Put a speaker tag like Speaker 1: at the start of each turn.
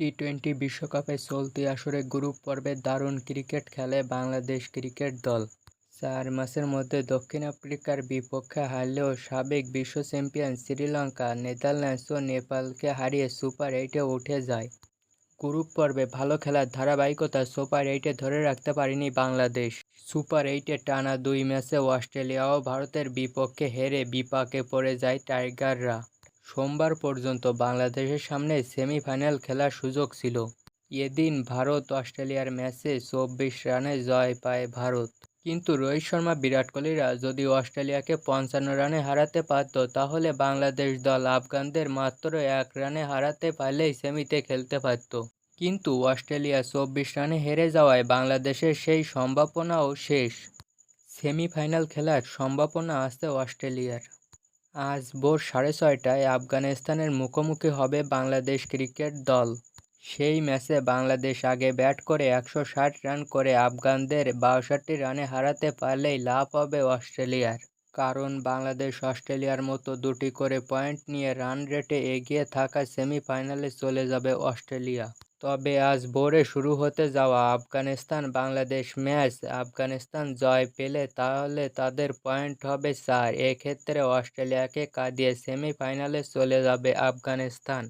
Speaker 1: T twenty বিশ্বকাপে চলতি আসরে গ্রুপ পর্বে দারুণ ক্রিকেট খেলে বাংলাদেশ ক্রিকেট দল। 4 ম্যাচের মধ্যে দক্ষিণ আফ্রিকার বিপক্ষে হারলেও সাবেক বিশ্ব চ্যাম্পিয়ন শ্রীলঙ্কা, নেদারল্যান্ডস ও নেপালকে হারিয়ে সুপার এইটে উঠে যায়। গ্রুপ পর্বে ভালো খেলার ধারাবাহিকতা সুপার এইটে ধরে রাখতে পারেনি বাংলাদেশ। সুপার এইটে টানা 2 ম্যাচে অস্ট্রেলিয়া ও ভারতের বিপক্ষে হেরে বিপাকে পড়ে যায় টাইগাররা। সোমবার পর্যন্ত বাংলাদেশের সামনে সেমিফাইনাল খেলার সুযোগ ছিল। এদিন ভারত-অস্ট্রেলিয়ার ম্যাচে 24 রানে জয় পায় ভারত। কিন্তু রোহিত শর্মা, বিরাট কোহলিরা যদি অস্ট্রেলিয়াকে 55 রানে হারাতে পারত, তাহলে বাংলাদেশ দল আফগানদের মাত্র 1 রানে হারাতে পারলেই সেমিতে খেলতে পারত। কিন্তু অস্ট্রেলিয়া 24 রানে হেরে যাওয়ায় বাংলাদেশের সেই সম্ভাবনাও শেষ। সেমিফাইনাল খেলার সম্ভাবনা আছে অস্ট্রেলিয়ার। আজ ভোর 6:30টায় আফগানিস্তানের মুখোমুখি হবে বাংলাদেশ ক্রিকেট দল। সেই ম্যাচে বাংলাদেশ আগে ব্যাট করে 160 রান করে আফগানদের 62 রানে হারাতে পারলেই লাভ হবে অস্ট্রেলিয়ার। কারণ বাংলাদেশ অস্ট্রেলিয়ার মতো 2টি করে পয়েন্ট নিয়ে রান রেটে এগিয়ে থাকা সেমিফাইনালে চলে যাবে অস্ট্রেলিয়া। তবে আজ ভোরে শুরু হতে যাওয়া আফগানিস্তান-বাংলাদেশ ম্যাচ আফগানিস্তান জয় পেলে তাহলে তাদের পয়েন্ট হবে 4। এক্ষেত্রে অস্ট্রেলিয়াকে কাঁদিয়ে সেমিফাইনালে চলে যাবে আফগানিস্তান।